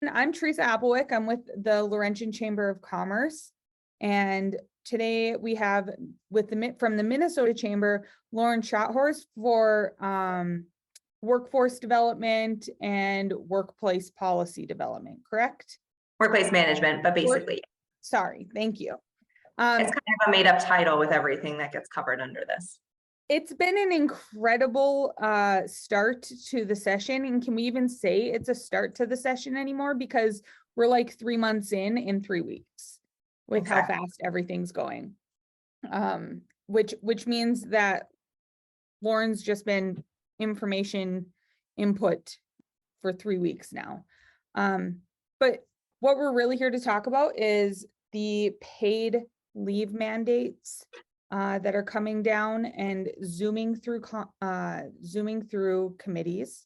I'm Teresa Appelwick. I'm with the Laurentian Chamber of Commerce. And today we have from the Minnesota Chamber, Lauryn Schothorst for workforce development and workplace policy development, correct? Workplace management, but basically. Sorry, thank you. It's kind of a made up title with everything that gets covered under this. It's been an incredible start to the session. And can we even say it's a start to the session anymore? Because we're like 3 months in 3 weeks with how fast everything's going. Which means that Lauryn's just been information input for 3 weeks now. But what we're really here to talk about is the paid leave mandates that are coming down and zooming through committees.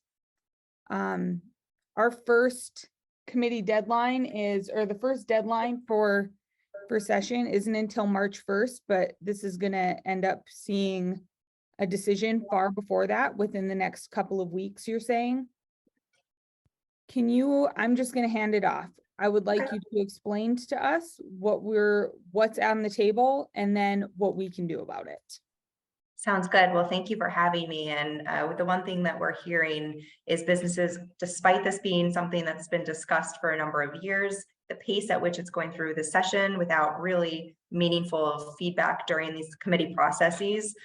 Our first committee deadline the first deadline for session isn't until March 1st, but this is going to end up seeing a decision far before that, within the next couple of weeks, you're saying? I'm just going to hand it off. I would like you to explain to us what's on the table and then what we can do about it. Sounds good. Well, thank you for having me. And the one thing that we're hearing is businesses, despite this being something that's been discussed for a number of years, the pace at which it's going through the session without really meaningful feedback during these committee processes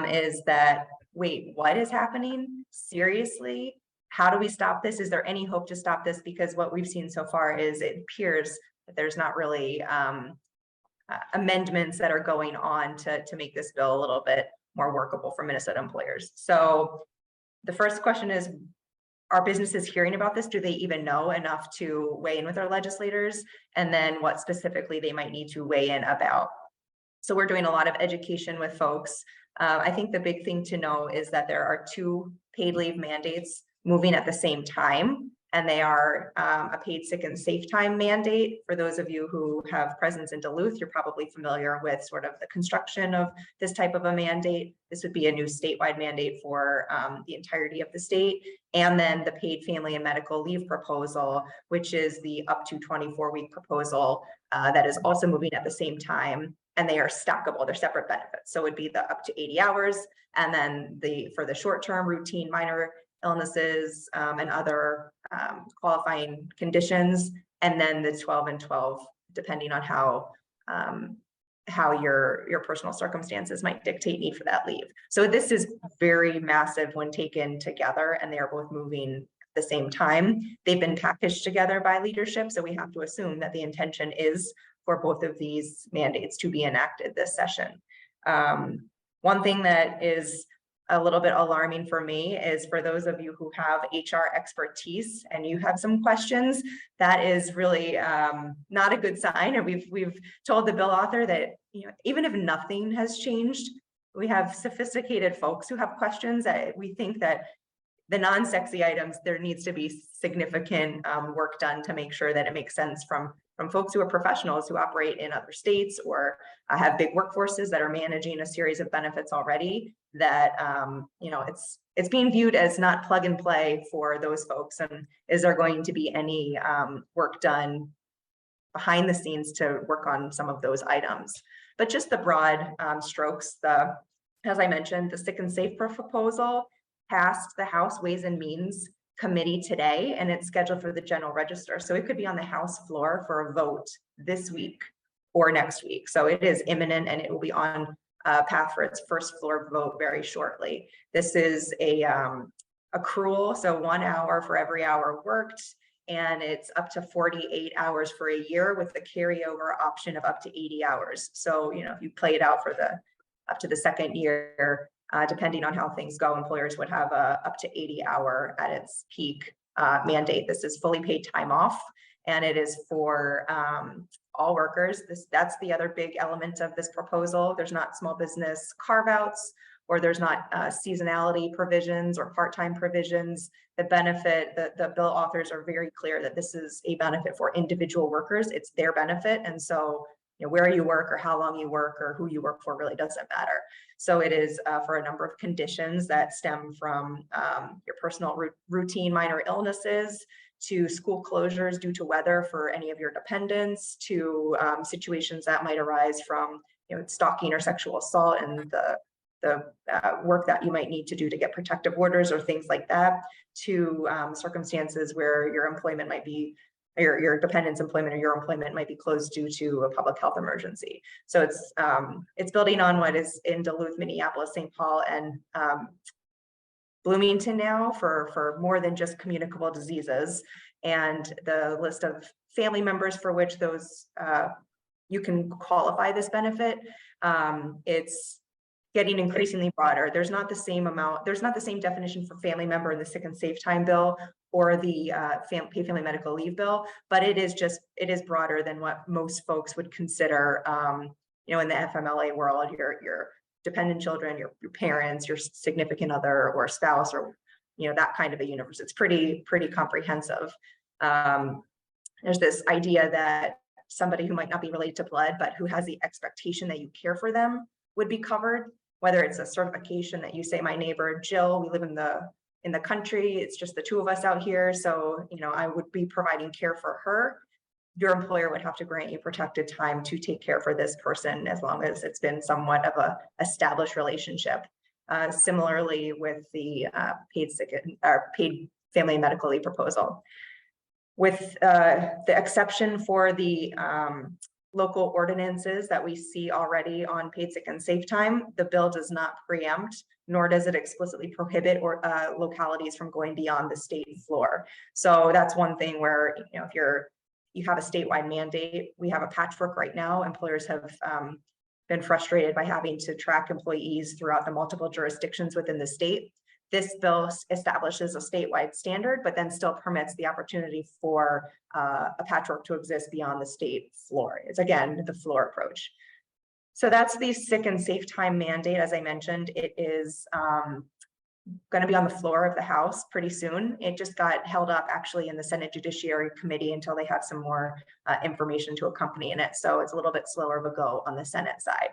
is that, wait, what is happening? Seriously? How do we stop this? Is there any hope to stop this? Because what we've seen so far is it appears that there's not really amendments that are going on to make this bill a little bit more workable for Minnesota employers. So the first question is, are businesses hearing about this? Do they even know enough to weigh in with our legislators? And then what specifically they might need to weigh in about. So we're doing a lot of education with folks. I think the big thing to know is that there are 2 paid leave mandates moving at the same time, and they are a paid sick and safe time mandate. For those of you who have presence in Duluth, you're probably familiar with sort of the construction of this type of a mandate. This would be a new statewide mandate for the entirety of the state. And then the paid family and medical leave proposal, which is the up to 24-week proposal that is also moving at the same time. And they are stackable, they're separate benefits. So it would be the up to 80 hours, and then for the short-term routine minor illnesses and other qualifying conditions, and then the 12 and 12, depending on how your personal circumstances might dictate need for that leave. So this is very massive when taken together, and they are both moving at the same time. They've been packaged together by leadership, so we have to assume that the intention is for both of these mandates to be enacted this session. One thing that is a little bit alarming for me is for those of you who have HR expertise and you have some questions, that is really not a good sign. And we've told the bill author that, even if nothing has changed, we have sophisticated folks who have questions. That we think that the non-sexy items, there needs to be significant work done to make sure that it makes sense from folks who are professionals who operate in other states or have big workforces that are managing a series of benefits already, that it's being viewed as not plug and play for those folks. And is there going to be any work done behind the scenes to work on some of those items? But just the broad strokes, as I mentioned, the sick and safe proposal passed the House Ways and Means Committee today, and it's scheduled for the General Register. So it could be on the House floor for a vote this week or next week. So it is imminent, and it will be on path for its first floor vote very shortly. This is a accrual, so 1 hour for every hour worked, and it's up to 48 hours for a year with the carryover option of up to 80 hours. So, if you play it out for up to the second year, depending on how things go, employers would have a up to 80 hour at its peak mandate. This is fully paid time off, and it is for all workers. That's the other big element of this proposal. There's not small business carve-outs, or there's not seasonality provisions or part-time provisions. The benefit, the bill authors are very clear that this is a benefit for individual workers. It's their benefit, and so where you work or how long you work or who you work for really doesn't matter. So it is for a number of conditions that stem from your personal routine minor illnesses to school closures due to weather for any of your dependents, to situations that might arise from stalking or sexual assault and the work that you might need to do to get protective orders or things like that, to circumstances where your employment might be, your dependent's employment or your employment might be closed due to a public health emergency. So it's building on what is in Duluth, Minneapolis, St. Paul, and Bloomington now for more than just communicable diseases, and the list of family members for which those you can qualify this benefit. It's getting increasingly broader. There's not the same amount, there's not the same definition for family member in the sick and safe time bill or the paid family medical leave bill, but it is broader than what most folks would consider, in the FMLA world, your dependent children, your parents, your significant other or spouse, or that kind of a universe. It's pretty comprehensive. There's this idea that somebody who might not be related to blood, but who has the expectation that you care for them would be covered, whether it's a certification that you say, my neighbor Jill, we live in the country, it's just the two of us out here, so I would be providing care for her. Your employer would have to grant you protected time to take care for this person as long as it's been somewhat of a established relationship. Similarly with the paid family and medical leave proposal. With the exception for the local ordinances that we see already on paid sick and safe time, the bill does not preempt, nor does it explicitly prohibit localities from going beyond the state floor. So that's one thing where, if you have a statewide mandate, we have a patchwork right now. Employers have been frustrated by having to track employees throughout the multiple jurisdictions within the state. This bill establishes a statewide standard, but then still permits the opportunity for a patchwork to exist beyond the state floor. It's again, the floor approach. So that's the sick and safe time mandate. As I mentioned, it is going to be on the floor of the House pretty soon. It just got held up actually in the Senate Judiciary Committee until they have some more information to accompany in it. So it's a little bit slower of a go on the Senate side.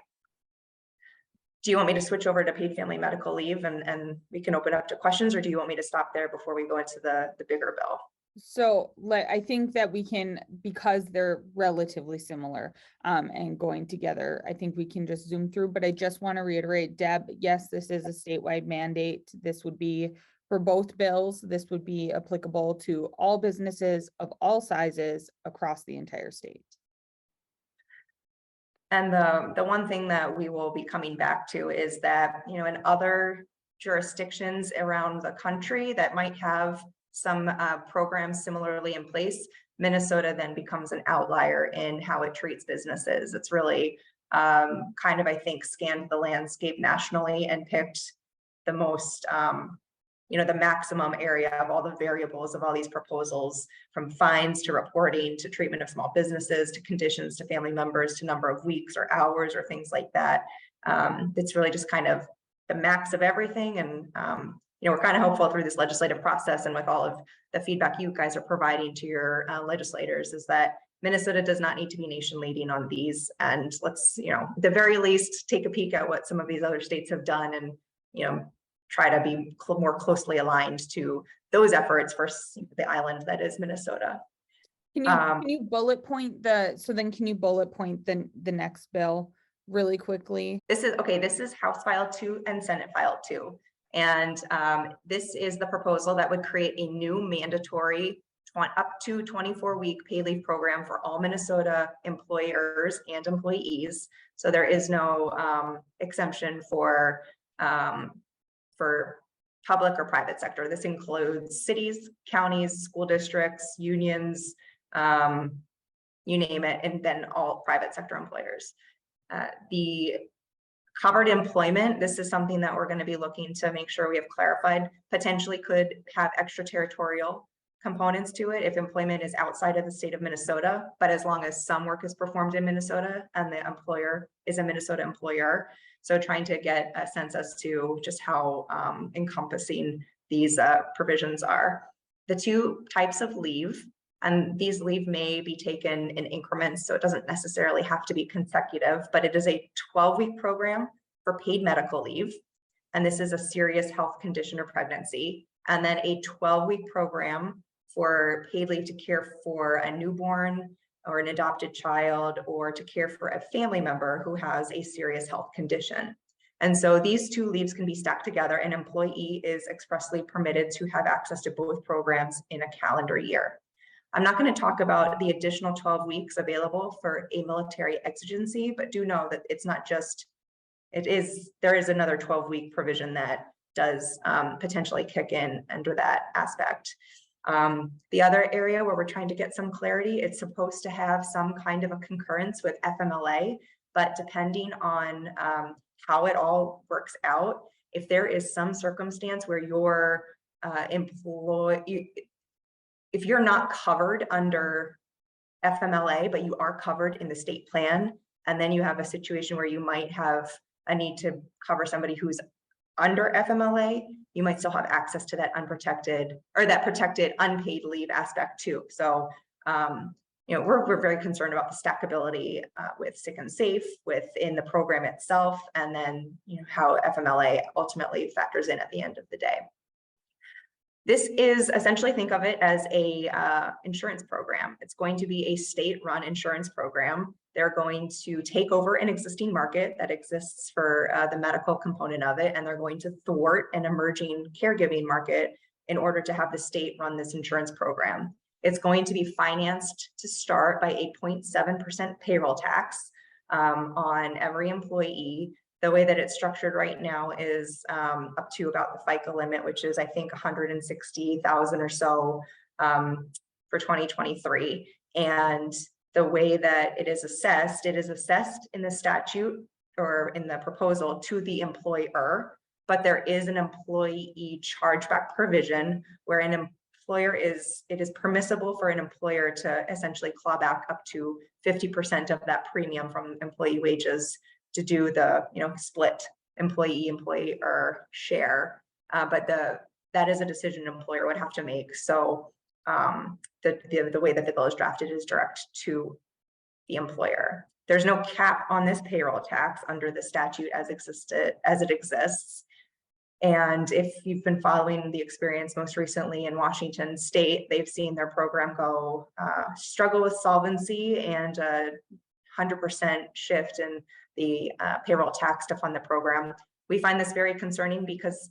Do you want me to switch over to paid family medical leave and we can open up to questions, or do you want me to stop there before we go into the bigger bill? So I think that we can, because they're relatively similar and going together, I think we can just zoom through, but I just want to reiterate, Deb, yes, this is a statewide mandate. This would be for both bills. This would be applicable to all businesses of all sizes across the entire state. And the one thing that we will be coming back to is that, in other jurisdictions around the country that might have some programs similarly in place, Minnesota then becomes an outlier in how it treats businesses. It's really kind of, I think, scanned the landscape nationally and picked the most, the maximum area of all the variables of all these proposals, from fines to reporting to treatment of small businesses to conditions to family members to number of weeks or hours or things like that. It's really just kind of the max of everything. And, we're kind of hopeful through this legislative process and with all of the feedback you guys are providing to your legislators is that Minnesota does not need to be nation leading on these. And let's, at the very least, take a peek at what some of these other states have done and, try to be more closely aligned to those efforts for the island that is Minnesota. Can you bullet point can you bullet point the next bill really quickly? This is House File 2 and Senate File 2. And this is the proposal that would create a new mandatory up to 24-week paid leave program for all Minnesota employers and employees. So there is no exemption for public or private sector. This includes cities, counties, school districts, unions, you name it, and then all private sector employers. The covered employment, this is something that we're going to be looking to make sure we have clarified, potentially could have extraterritorial components to it if employment is outside of the state of Minnesota, but as long as some work is performed in Minnesota and the employer is a Minnesota employer. So trying to get a sense as to just how encompassing these provisions are. The two types of leave, and these leave may be taken in increments, so it doesn't necessarily have to be consecutive, but it is a 12-week program for paid medical leave. And this is a serious health condition or pregnancy. And then a 12-week program for paid leave to care for a newborn or an adopted child, or to care for a family member who has a serious health condition. And so these two leaves can be stacked together. An employee is expressly permitted to have access to both programs in a calendar year. I'm not going to talk about the additional 12 weeks available for a military exigency, but do know that it's not just, there is another 12-week provision that does potentially kick in under that aspect. The other area where we're trying to get some clarity, it's supposed to have some kind of a concurrence with FMLA, but depending on how it all works out, if there is some circumstance where your employee, if you're not covered under FMLA, but you are covered in the state plan, and then you have a situation where you might have a need to cover somebody who's under FMLA, you might still have access to that unprotected or that protected unpaid leave aspect too. So, we're very concerned about the stackability with sick and safe within the program itself, and then how FMLA ultimately factors in at the end of the day. This is essentially, think of it as a insurance program. It's going to be a state-run insurance program. They're going to take over an existing market that exists for the medical component of it, and they're going to thwart an emerging caregiving market in order to have the state run this insurance program. It's going to be financed to start by a 0.7% payroll tax on every employee. The way that it's structured right now is up to about the FICA limit, which is I think 160,000 or so for 2023. And the way that it is assessed in the statute or in the proposal to the employer, but there is an employee chargeback provision where it is permissible for an employer to essentially claw back up to 50% of that premium from employee wages to do the split employer share, but that is a decision an employer would have to make. So the way that the bill is drafted is direct to the employer. There's no cap on this payroll tax under the statute as it exists. And if you've been following the experience most recently in Washington State, they've seen their program go struggle with solvency and 100% shift in the payroll tax to fund the program. We find this very concerning because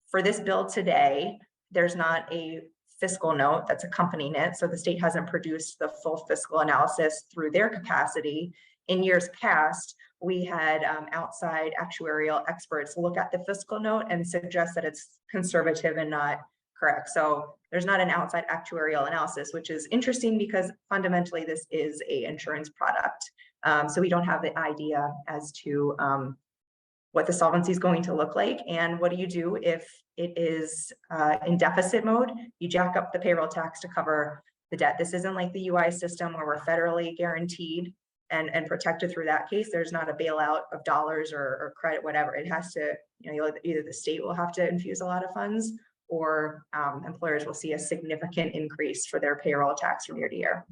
for this bill today, there's not a fiscal note that's accompanying it. So the state hasn't produced the full fiscal analysis through their capacity. In years past, we had outside actuarial experts look at the fiscal note and suggest that it's conservative and not correct. So there's not an outside actuarial analysis, which is interesting because fundamentally this is an insurance product. So we don't have the idea as to what the solvency is going to look like. And what do you do if it is in deficit mode? You jack up the payroll tax to cover the debt. This isn't like the UI system where we're federally guaranteed and protected through that case. There's not a bailout of dollars or credit, whatever. It has to, either the state will have to infuse a lot of funds, or employers will see a significant increase for their payroll tax from year to year.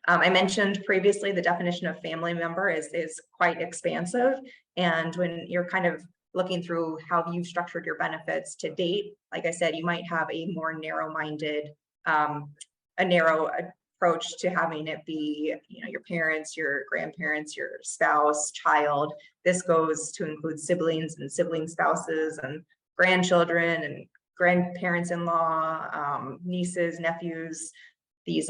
I mentioned previously the definition of family member is quite expansive. And when you're kind of looking through how you've structured your benefits to date, like I said, you might have a more narrow-minded, a narrow approach to having it be, your parents, your grandparents, your spouse, child. This goes to include siblings and sibling spouses and grandchildren and grandparents-in-law, nieces, nephews, these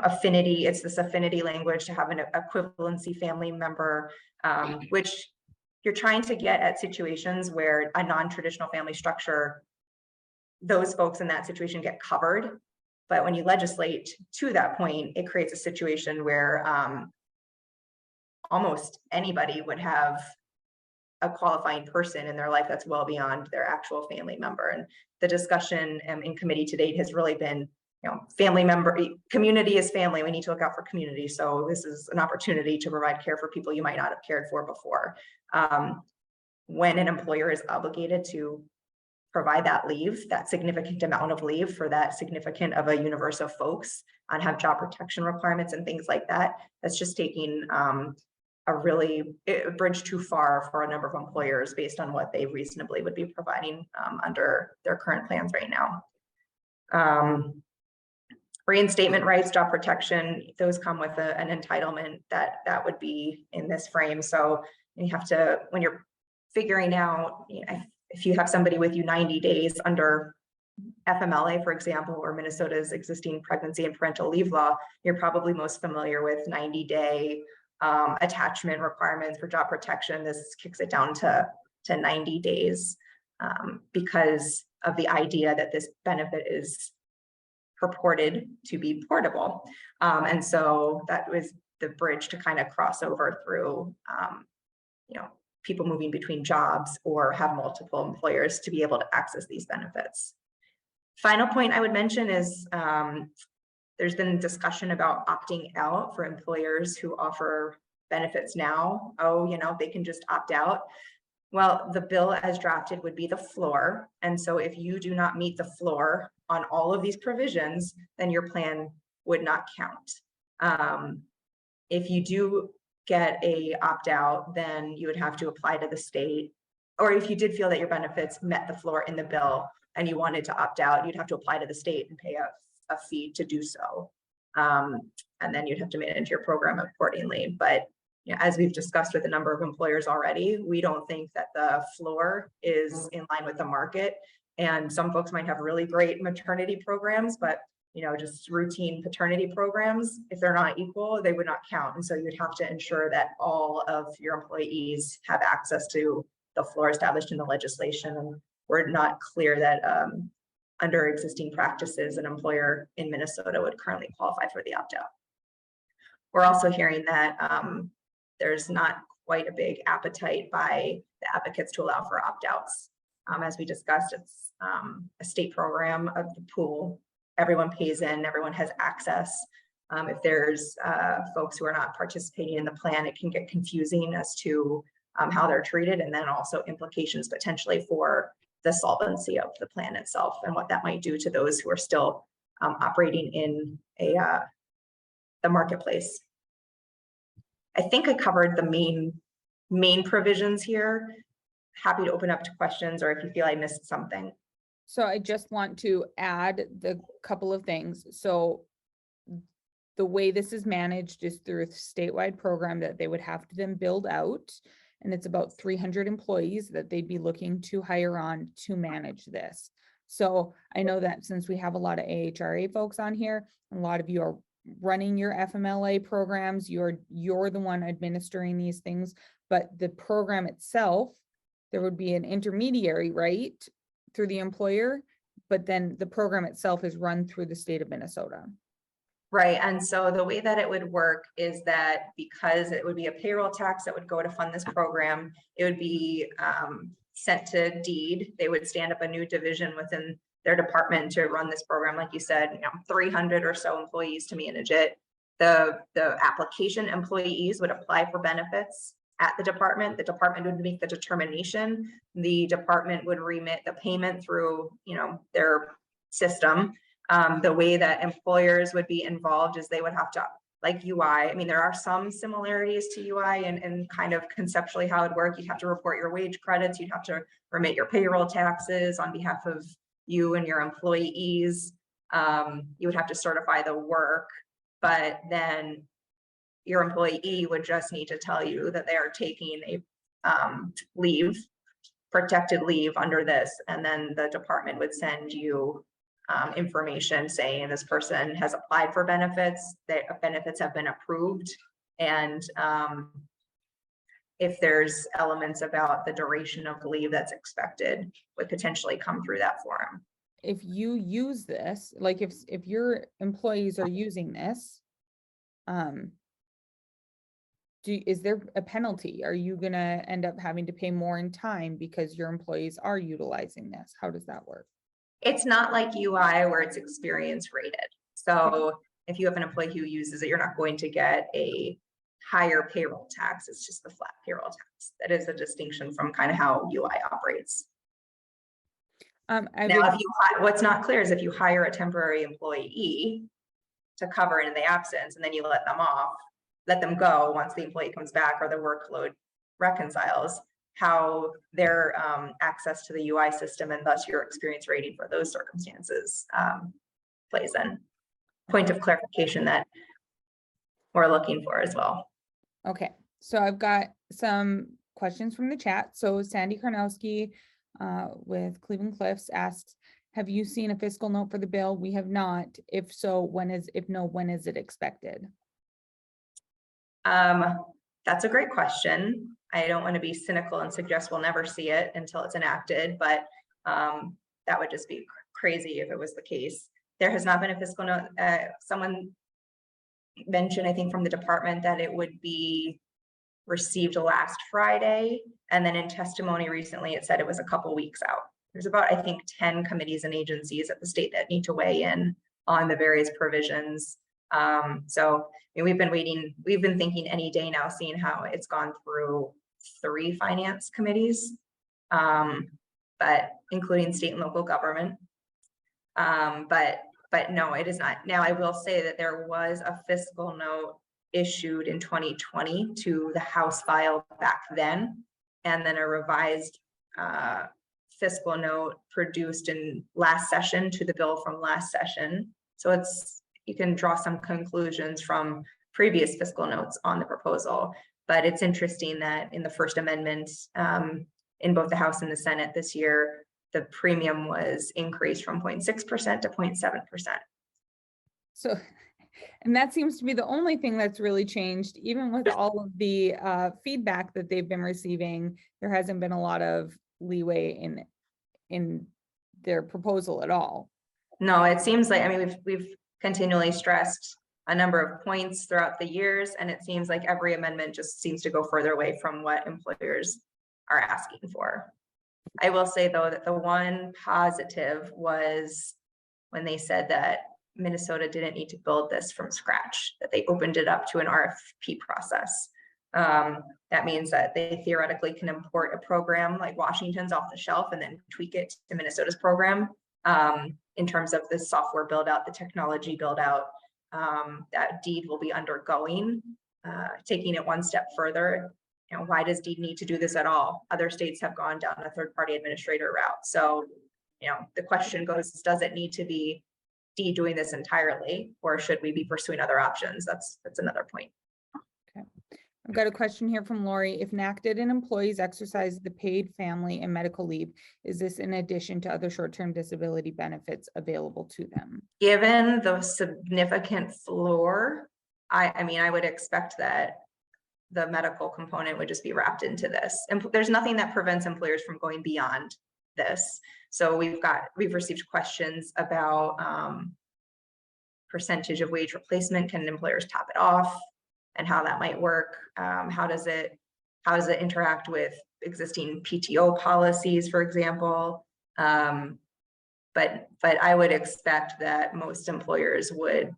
affinity, it's this affinity language to have an equivalency family member, which you're trying to get at situations where a non-traditional family structure, those folks in that situation get covered. But when you legislate to that point, it creates a situation where almost anybody would have a qualifying person in their life that's well beyond their actual family member. And the discussion in committee to date has really been, family member, community is family. We need to look out for community. So this is an opportunity to provide care for people you might not have cared for before. When an employer is obligated to provide that leave, that significant amount of leave for that significant of a universe of folks, and have job protection requirements and things like that, that's just taking a bridge too far for a number of employers based on what they reasonably would be providing under their current plans right now. Reinstatement rights, job protection, those come with an entitlement that would be in this frame. So you have to, when you're figuring out, if you have somebody with you 90 days under FMLA, for example, or Minnesota's existing pregnancy and parental leave law, you're probably most familiar with 90-day attachment requirements for job protection. This kicks it down to 90 days because of the idea that this benefit is purported to be portable. And so that was the bridge to kind of cross over through, people moving between jobs or have multiple employers to be able to access these benefits. Final point I would mention is there's been discussion about opting out for employers who offer benefits now. They can just opt out. Well, the bill as drafted would be the floor. And so if you do not meet the floor on all of these provisions, then your plan would not count. If you do get a opt-out, then you would have to apply to the state. Or if you did feel that your benefits met the floor in the bill and you wanted to opt out, you'd have to apply to the state and pay a fee to do so. And then you'd have to manage your program accordingly. But as we've discussed with a number of employers already, we don't think that the floor is in line with the market. And some folks might have really great maternity programs, but just routine paternity programs, if they're not equal, they would not count. And so you'd have to ensure that all of your employees have access to the floor established in the legislation. And we're not clear that under existing practices, an employer in Minnesota would currently qualify for the opt-out. We're also hearing that there's not quite a big appetite by the advocates to allow for opt-outs. As we discussed, it's a state program of the pool. Everyone pays in, everyone has access. If there's folks who are not participating in the plan, it can get confusing as to how they're treated, and then also implications potentially for the solvency of the plan itself and what that might do to those who are still operating in the marketplace. I think I covered the main provisions here. Happy to open up to questions, or if you feel I missed something. So I just want to add the couple of things. So the way this is managed is through a statewide program that they would have to then build out. And it's about 300 employees that they'd be looking to hire on to manage this. So I know that since we have a lot of AHRA folks on here, a lot of you are running your FMLA programs, you're the one administering these things, but the program itself, there would be an intermediary, right, through the employer, but then the program itself is run through the state of Minnesota. Right, and so the way that it would work is that because it would be a payroll tax that would go to fund this program, it would be sent to deed. They would stand up a new division within their department to run this program. Like you said, 300 or so employees to manage it. The application employees would apply for benefits at the department would make the determination. The department would remit the payment through, their system. The way that employers would be involved is they would have to, like UI, I mean, there are some similarities to UI and kind of conceptually how it would work. You'd have to report your wage credits. You'd have to remit your payroll taxes on behalf of you and your employees. You would have to certify the work, but then your employee would just need to tell you that they are taking a protected leave under this, and then the department would send you information saying this person has applied for benefits, that benefits have been approved, and if there's elements about the duration of the leave that's expected would potentially come through that form. If you use this, like if your employees are using this, is there a penalty? Are you gonna end up having to pay more in time because your employees are utilizing this? How does that work? It's not like UI where it's experience rated. So if you have an employee who uses it, you're not going to get a higher payroll tax. It's just the flat payroll tax. That is a distinction from kind of how UI operates. What's not clear is if you hire a temporary employee to cover in the absence, and then you let them go once the employee comes back or the workload reconciles, how their access to the UI system and thus your experience rating for those circumstances plays in. Point of clarification that we're looking for as well. Okay, so I've got some questions from the chat. So Sandy Karnowski with Cleveland Cliffs asks, have you seen a fiscal note for the bill? We have not. If so, when is it expected? That's a great question. I don't want to be cynical and suggest we'll never see it until it's enacted, but that would just be crazy if it was the case. There has not been a fiscal note. Someone mentioned, I think from the department, that it would be received last Friday. And then in testimony recently, it said it was a couple weeks out. There's about, I think, 10 committees and agencies at the state that need to weigh in on the various provisions. So I mean, we've been thinking any day now, seeing how it's gone through 3 finance committees, but including state and local government. But no, it is not. Now, I will say that there was a fiscal note issued in 2020 to the House file back then, and then a revised fiscal note produced in last session to the bill from last session. So you can draw some conclusions from previous fiscal notes on the proposal, but it's interesting that in the first amendment in both the House and the Senate this year, the premium was increased from 0.6% to 0.7%. So, and that seems to be the only thing that's really changed, even with all of the feedback that they've been receiving. There hasn't been a lot of leeway in their proposal at all. No, it seems like, I mean, we've continually stressed a number of points throughout the years, and it seems like every amendment just seems to go further away from what employers are asking for. I will say, though, that the one positive was when they said that Minnesota didn't need to build this from scratch, that they opened it up to an RFP process. That means that they theoretically can import a program like Washington's off the shelf and then tweak it to Minnesota's program in terms of the software build out, the technology build out that DEED will be undergoing. Taking it one step further, you know, why does DEED need to do this at all? Other states have gone down a third-party administrator route. So, you know, the question goes, does it need to be DEED doing this entirely, or should we be pursuing other options? That's another point. Okay. I've got a question here from Lori. If enacted and employees exercise the paid family and medical leave, is this in addition to other short-term disability benefits available to them? Given the significant floor, I mean, I would expect that the medical component would just be wrapped into this. And there's nothing that prevents employers from going beyond this. So we've received questions about percentage of wage replacement. Can employers top it off, and how that might work? How does it interact with existing PTO policies, for example? But I would expect that most employers would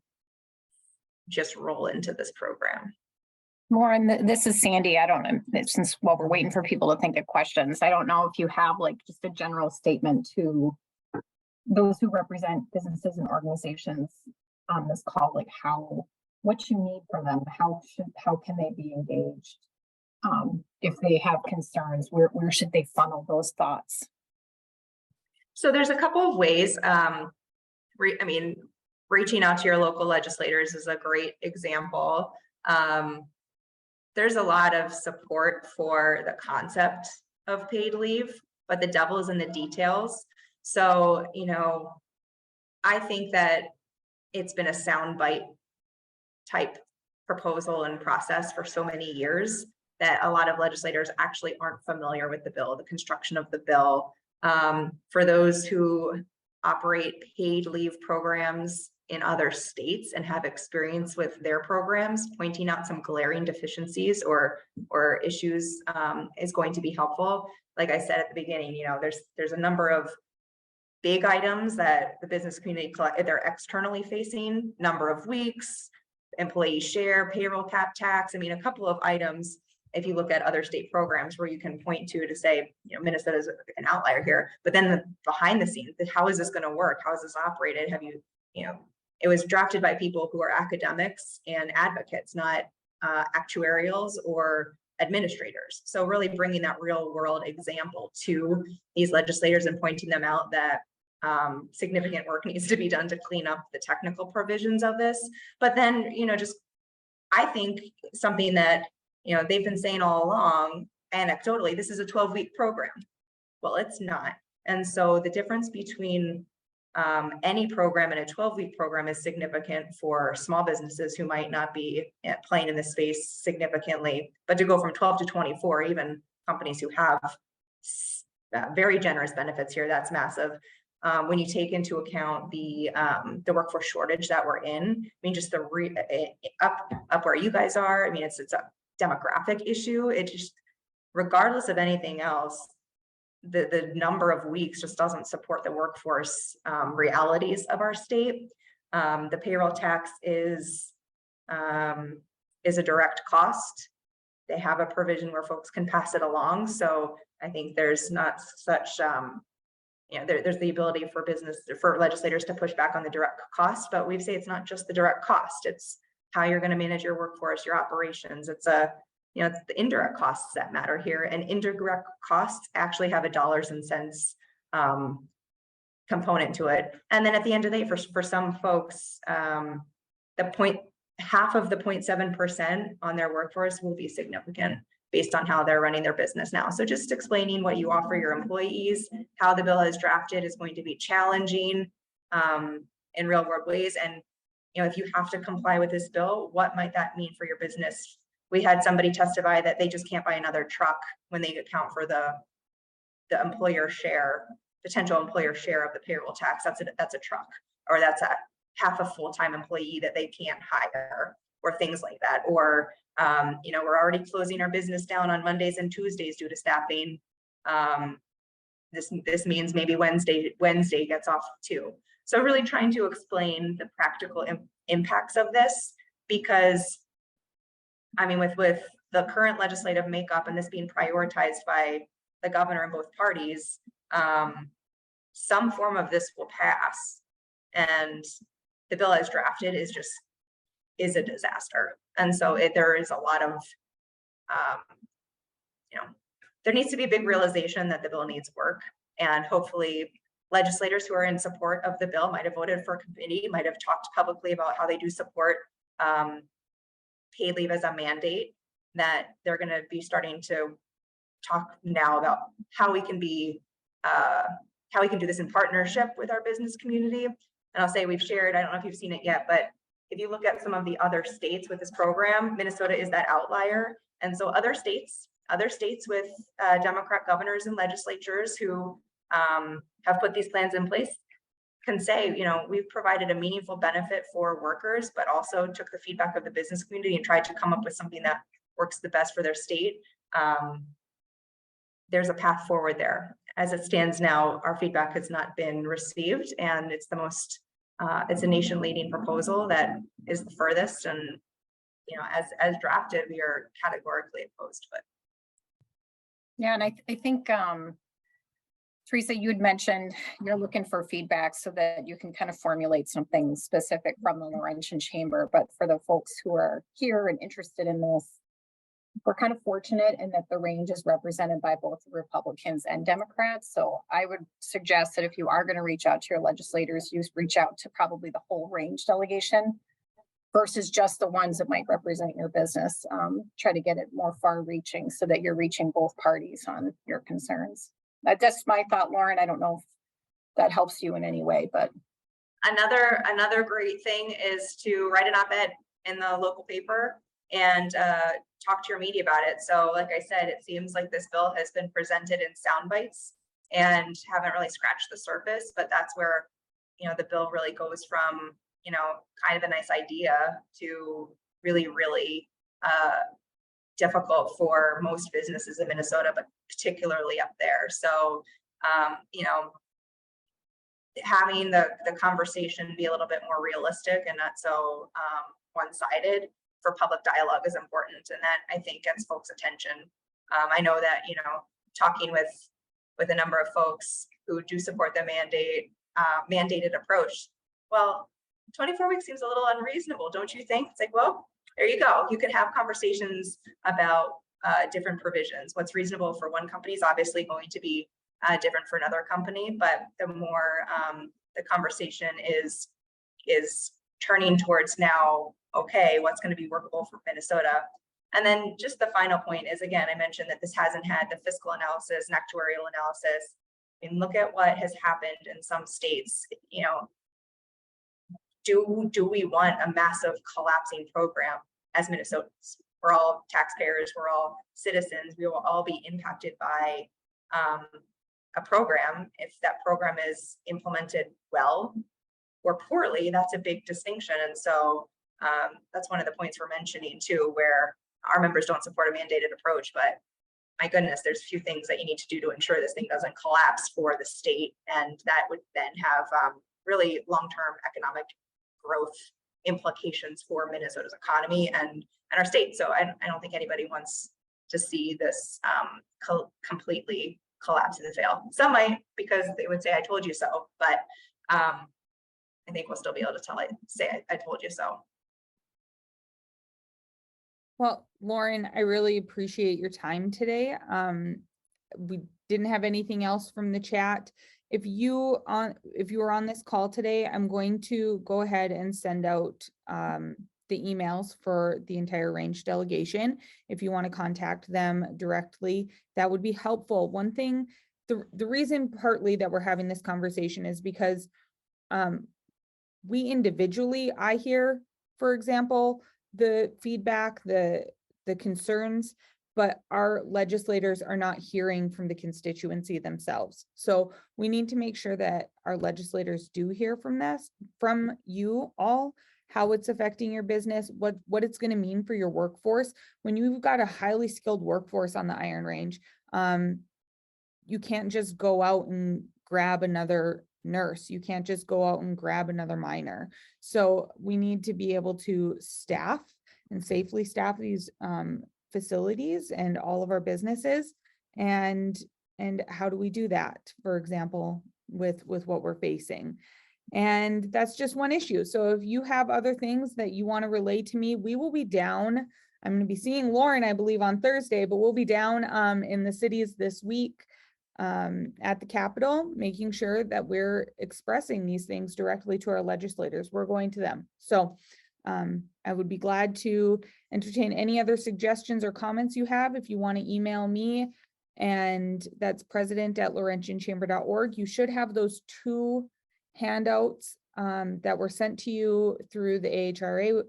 just roll into this program. Lauryn, this is Sandy. I don't know, since while we're waiting for people to think of questions, I don't know if you have like just a general statement to those who represent businesses and organizations on this call, like what you need from them, how can they be engaged? If they have concerns, where should they funnel those thoughts? So there's a couple of ways. I mean, reaching out to your local legislators is a great example. There's a lot of support for the concept of paid leave, but the devil is in the details. So, you know, I think that it's been a soundbite type proposal and process for so many years that a lot of legislators actually aren't familiar with the bill, the construction of the bill. For those who operate paid leave programs in other states and have experience with their programs, pointing out some glaring deficiencies or issues is going to be helpful. Like I said at the beginning, you know, there's a number of big items that the business community they're externally facing, number of weeks, employee share, payroll cap tax. I mean, a couple of items, if you look at other state programs where you can point to say, you know, Minnesota is an outlier here, but then behind the scenes, how is this going to work? How is this operated? You know, it was drafted by people who are academics and advocates, not actuarials or administrators. So really bringing that real world example to these legislators and pointing them out that significant work needs to be done to clean up the technical provisions of this. But then, just, I think something that, they've been saying all along, anecdotally, this is a 12-week program. Well, it's not. And so the difference between any program and a 12-week program is significant for small businesses who might not be playing in this space significantly, but to go from 12 to 24, even companies who have very generous benefits here, that's massive. When you take into account the workforce shortage that we're in, I mean, just up where you guys are, I mean, it's a demographic issue. It just, regardless of anything else, the number of weeks just doesn't support the workforce realities of our state. The payroll tax is a direct cost. They have a provision where folks can pass it along. So I think there's not such, there's the ability for legislators to push back on the direct cost, but we say it's not just the direct cost. It's how you're going to manage your workforce, your operations. It's it's the indirect costs that matter here, and indirect costs actually have a dollars and cents component to it. And then at the end of the day, for some folks, half of the 0.7% on their workforce will be significant based on how they're running their business now. So just explaining what you offer your employees, how the bill is drafted is going to be challenging in real world ways. And if you have to comply with this bill, what might that mean for your business? We had somebody testify that they just can't buy another truck when they account for the employer share, potential employer share of the payroll tax. That's a truck, or that's a half a full-time employee that they can't hire, or things like that. Or we're already closing our business down on Mondays and Tuesdays due to staffing. This means maybe Wednesday gets off too. So really trying to explain the practical impacts of this, because I mean, with the current legislative makeup and this being prioritized by the governor in both parties, some form of this will pass, and the bill as drafted is a disaster. And so there is a lot of, there needs to be a big realization that the bill needs work, and hopefully legislators who are in support of the bill might have voted for a committee, might have talked publicly about how they do support paid leave as a mandate, that they're going to be starting to talk now about how we can do this in partnership with our business community. And I'll say we've shared, I don't know if you've seen it yet, but if you look at some of the other states with this program, Minnesota is that outlier. And so other states with Democrat governors and legislatures who have put these plans in place can say, we've provided a meaningful benefit for workers, but also took the feedback of the business community and tried to come up with something that works the best for their state. There's a path forward there. As it stands now, our feedback has not been received, and it's it's a nation leading proposal that is the furthest. And, as drafted, we are categorically opposed to it. Yeah, and I think, Teresa, you had mentioned you're looking for feedback so that you can kind of formulate something specific from the Laurentian Chamber. But for the folks who are here and interested in this, we're kind of fortunate in that the range is represented by both Republicans and Democrats. So I would suggest that if you are going to reach out to your legislators, you reach out to probably the whole range delegation versus just the ones that might represent your business. Try to get it more far reaching so that you're reaching both parties on your concerns. That's my thought, Lauren. I don't know if that helps you in any way, but another great thing is to write an op-ed in the local paper and talk to your media about it. So like I said, it seems like this bill has been presented in sound bites and haven't really scratched the surface, but that's where, the bill really goes from, kind of a nice idea to really, really difficult for most businesses in Minnesota, but particularly up there. So, having the conversation be a little bit more realistic and not so one-sided for public dialogue is important. And that, I think, gets folks' attention. I know that, talking with a number of folks who do support the mandated approach, well, 24 weeks seems a little unreasonable, don't you think? It's like, well, there you go. You can have conversations about different provisions. What's reasonable for one company is obviously going to be different for another company, but the more the conversation is turning towards now, okay, what's going to be workable for Minnesota? And then just the final point is, again, I mentioned that this hasn't had the fiscal analysis and actuarial analysis. And look at what has happened in some states. You know, do we want a massive collapsing program as Minnesotans? We're all taxpayers, we're all citizens, we will all be impacted by a program. If that program is implemented well or poorly, that's a big distinction. And so that's one of the points we're mentioning too, where our members don't support a mandated approach, but my goodness, there's a few things that you need to do to ensure this thing doesn't collapse for the state. And that would then have really long-term economic growth implications for Minnesota's economy and our state. So I don't think anybody wants to see this completely collapse and fail. Some might, because they would say, I told you so, but I think we'll still be able to say, I told you so. Well, Lauryn, I really appreciate your time today. We didn't have anything else from the chat. If you were on this call today, I'm going to go ahead and send out the emails for the entire range delegation. If you want to contact them directly, that would be helpful. One thing, the reason partly that we're having this conversation is because we individually, I hear, for example, the feedback, the concerns, but our legislators are not hearing from the constituency themselves. So we need to make sure that our legislators do hear from you all, how it's affecting your business, what it's going to mean for your workforce. When you've got a highly skilled workforce on the Iron Range, you can't just go out and grab another nurse. You can't just go out and grab another miner. So we need to be able to staff and safely staff these facilities and all of our businesses. And how do we do that, for example, with what we're facing? And that's just one issue. So if you have other things that you want to relay to me, we will be down. I'm going to be seeing Lauryn, I believe, on Thursday, but we'll be down in the cities this week at the Capitol, making sure that we're expressing these things directly to our legislators. We're going to them. So I would be glad to entertain any other suggestions or comments you have. If you want to email me, and that's president@laurentianchamber.org. You should have those 2 handouts that were sent to you through the AHRA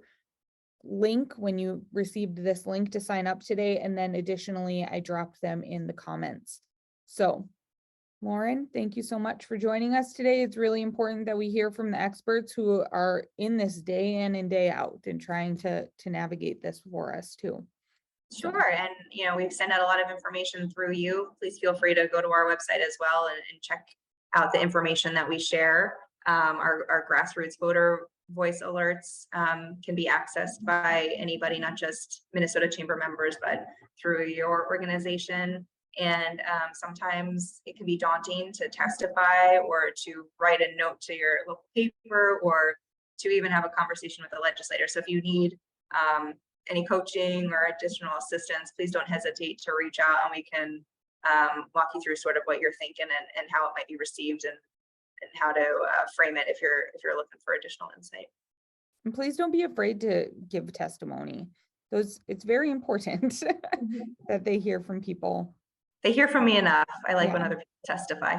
link when you received this link to sign up today. And then additionally, I dropped them in the comments. So Lauryn, thank you so much for joining us today. It's really important that we hear from the experts who are in this day in and day out and trying to navigate this for us too. Sure. And, you know, we've sent out a lot of information through you. Please feel free to go to our website as well and check out the information that we share. Our grassroots voter voice alerts can be accessed by anybody, not just Minnesota Chamber members, but through your organization. And sometimes it can be daunting to testify or to write a note to your local paper or to even have a conversation with the legislator. So if you need any coaching or additional assistance, please don't hesitate to reach out, and we can walk you through sort of what you're thinking and how it might be received and how to frame it if you're looking for additional insight. And please don't be afraid to give testimony. It's very important that they hear from people. They hear from me enough. I like when other people testify.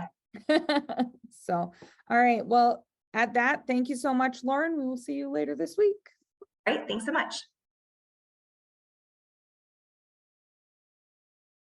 So, all right. Well, at that, thank you so much, Lauryn. We will see you later this week. All right. Thanks so much.